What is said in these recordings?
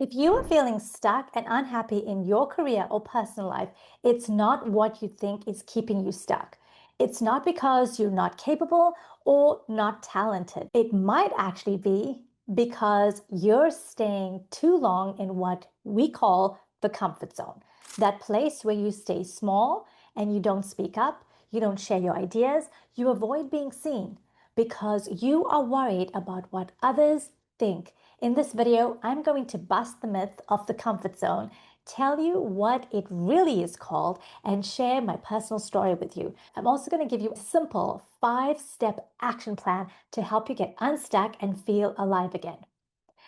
If you are feeling stuck and unhappy in your career or personal life, it's not what you think is keeping you stuck. It's not because you're not capable or not talented. It might actually be because you're staying too long in what we call the comfort zone. That place where you stay small and you don't speak up, you don't share your ideas, you avoid being seen because you are worried about what others think. In this video, I'm going to bust the myth of the comfort zone, tell you what it really is called, and share my personal story with you. I'm also going to give you a simple 5-step action plan to help you get unstuck and feel alive again.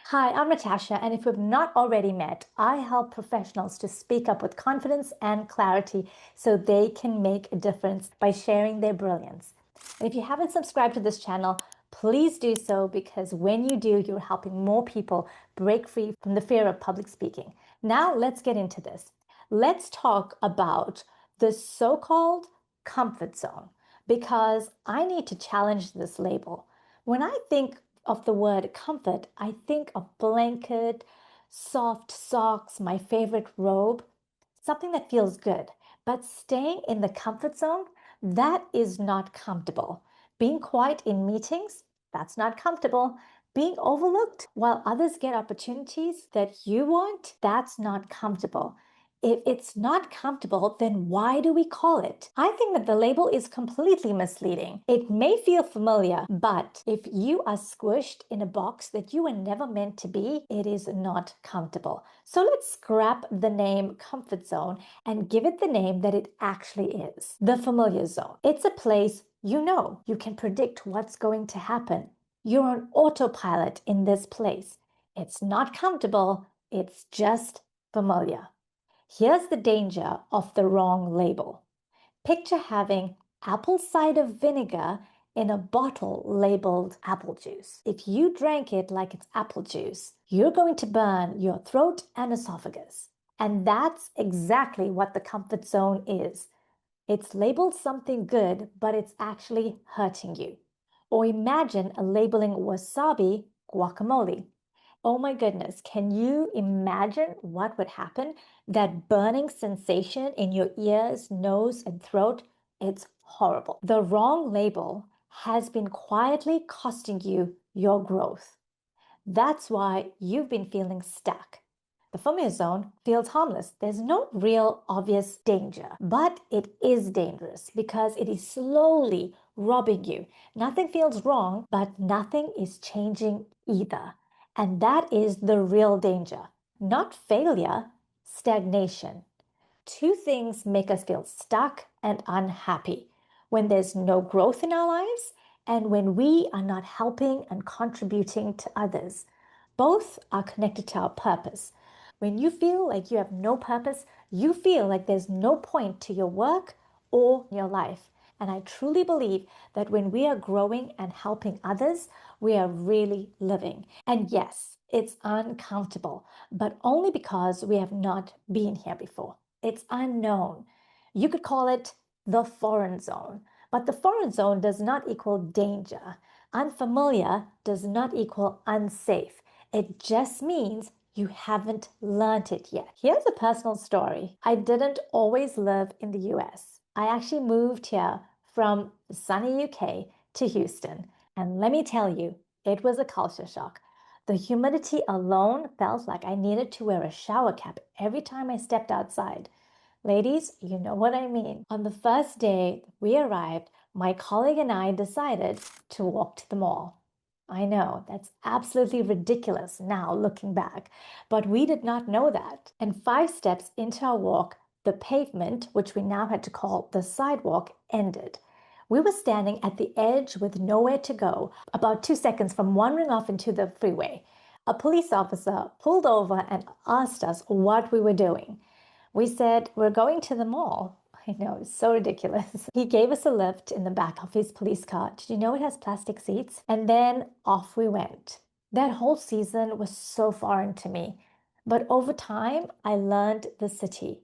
Hi, I'm Natasha, and if we've not already met, I help professionals to speak up with confidence and clarity so they can make a difference by sharing their brilliance. And if you haven't subscribed to this channel, please do so because when you do, you're helping more people break free from the fear of public speaking. Now, let's get into this. Let's talk about the so-called comfort zone because I need to challenge this label. When I think of the word comfort, I think of blanket, soft socks, my favorite robe, something that feels good. But staying in the comfort zone, that is not comfortable. Being quiet in meetings, that's not comfortable. Being overlooked while others get opportunities that you want, that's not comfortable. If it's not comfortable, then why do we call it? I think that the label is completely misleading. It may feel familiar, but if you are squished in a box that you were never meant to be, it is not comfortable. So let's scrap the name comfort zone and give it the name that it actually is. The familiar zone. It's a place you know. You can predict what's going to happen. You're on autopilot in this place. It's not comfortable. It's just familiar. Here's the danger of the wrong label. Picture having apple cider vinegar in a bottle labeled apple juice. If you drank it like it's apple juice, you're going to burn your throat and esophagus. And that's exactly what the comfort zone is. It's labeled something good, but it's actually hurting you. Or imagine labeling wasabi guacamole. Oh my goodness, can you imagine what would happen? That burning sensation in your ears, nose, and throat? It's horrible. The wrong label has been quietly costing you your growth. That's why you've been feeling stuck. The familiar zone feels harmless. There's no real obvious danger, but it is dangerous because it is slowly robbing you. Nothing feels wrong, but nothing is changing either. And that is the real danger. Not failure, stagnation. Two things make us feel stuck and unhappy: when there's no growth in our lives and when we are not helping and contributing to others. Both are connected to our purpose. When you feel like you have no purpose, you feel like there's no point to your work or your life. And I truly believe that when we are growing and helping others, we are really living. And yes, it's uncomfortable, but only because we have not been here before. It's unknown. You could call it the foreign zone, but the foreign zone does not equal danger. Unfamiliar does not equal unsafe. It just means you haven't learned it yet. Here's a personal story. I didn't always live in the US. I actually moved here from sunny UK to Houston. And let me tell you, it was a culture shock. The humidity alone felt like I needed to wear a shower cap every time I stepped outside. Ladies, you know what I mean. On the first day we arrived, my colleague and I decided to walk to the mall. I know, that's absolutely ridiculous now looking back, but we did not know that. And 5 steps into our walk, the pavement, which we now had to call the sidewalk, ended. We were standing at the edge with nowhere to go, about 2 seconds from wandering off into the freeway. A police officer pulled over and asked us what we were doing. We said, we're going to the mall. I know, it's so ridiculous. He gave us a lift in the back of his police car. Did you know it has plastic seats? And then off we went. That whole season was so foreign to me. But over time, I learned the city.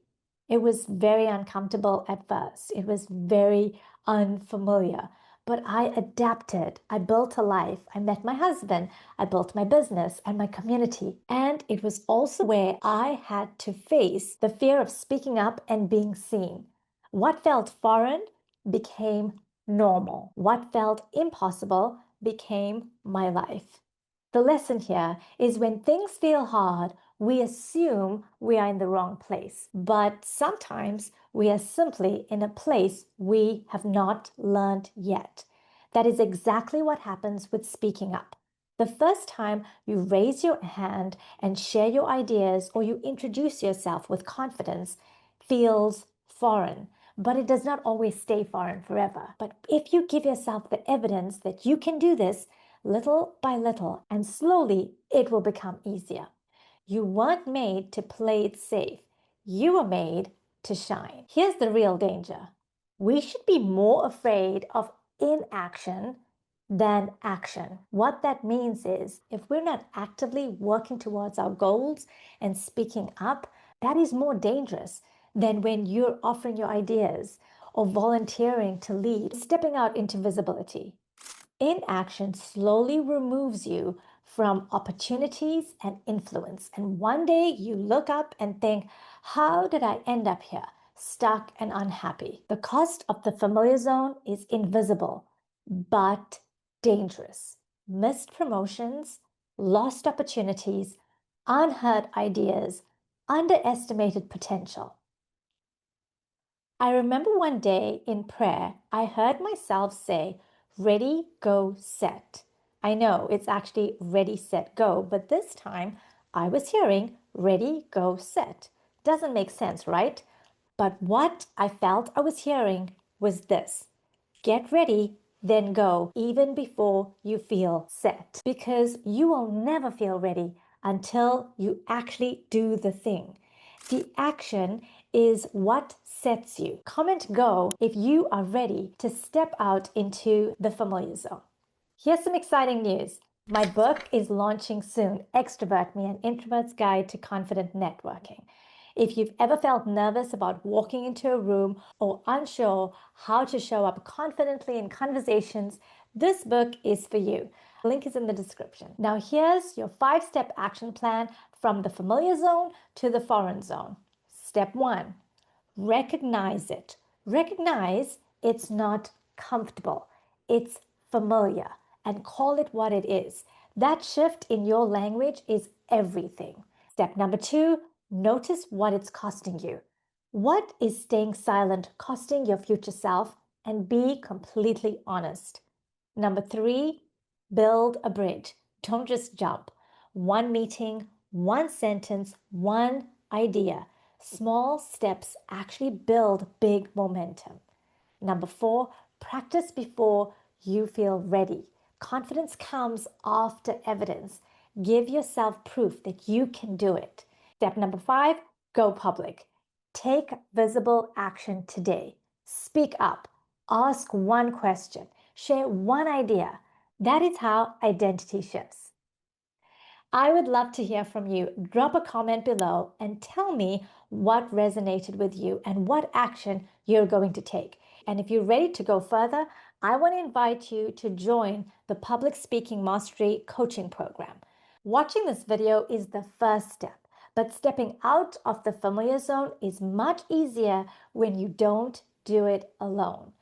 It was very uncomfortable at first. It was very unfamiliar. But I adapted. I built a life. I met my husband. I built my business and my community. And it was also where I had to face the fear of speaking up and being seen. What felt foreign became normal. What felt impossible became my life. The lesson here is when things feel hard, we assume we are in the wrong place. But sometimes we are simply in a place we have not learned yet. That is exactly what happens with speaking up. The first time you raise your hand and share your ideas or you introduce yourself with confidence feels foreign, but it does not always stay foreign forever. But if you give yourself the evidence that you can do this little by little, and slowly it will become easier. You weren't made to play it safe. You were made to shine. Here's the real danger. We should be more afraid of inaction than action. What that means is if we're not actively working towards our goals and speaking up, that is more dangerous than when you're offering your ideas or volunteering to lead, stepping out into visibility. Inaction slowly removes you from opportunities and influence. And one day you look up and think, how did I end up here? Stuck and unhappy. The cost of the familiar zone is invisible, but dangerous. Missed promotions, lost opportunities, unheard ideas, underestimated potential. I remember one day in prayer, I heard myself say, ready, go, set. I know it's actually ready, set, go, but this time I was hearing ready, go, set. Doesn't make sense, right? But what I felt I was hearing was this: get ready, then go, even before you feel set. Because you will never feel ready until you actually do the thing. The action is what sets you. Comment go if you are ready to step out into the familiar zone. Here's some exciting news. My book is launching soon, Extrovert, Me, an Introvert's Guide to Confident Networking. If you've ever felt nervous about walking into a room or unsure how to show up confidently in conversations, this book is for you. The link is in the description. Now here's your 5-step action plan from the familiar zone to the foreign zone. Step 1, recognize it. Recognize it's not comfortable. It's familiar, and call it what it is. That shift in your language is everything. Step number 2, notice what it's costing you. What is staying silent costing your future self? And be completely honest. Number 3, build a bridge. Don't just jump. One meeting, one sentence, one idea. Small steps actually build big momentum. Number 4, practice before you feel ready. Confidence comes after evidence. Give yourself proof that you can do it. Step number 5, go public. Take visible action today. Speak up. Ask one question. Share one idea. That is how identity shifts. I would love to hear from you. Drop a comment below and tell me what resonated with you and what action you're going to take. And if you're ready to go further, I want to invite you to join the Public Speaking Mastery Coaching Program. Watching this video is the first step, but stepping out of the familiar zone is much easier when you don't do it alone.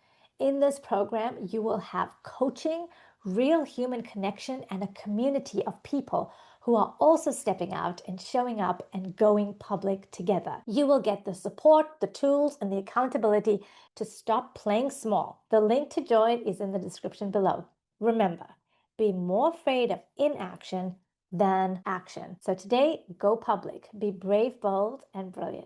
In this program, you will have coaching, real human connection, and a community of people who are also stepping out and showing up and going public together. You will get the support, the tools, and the accountability to stop playing small. The link to join is in the description below. Remember, be more afraid of inaction than action. So today, go public. Be brave, bold, and brilliant.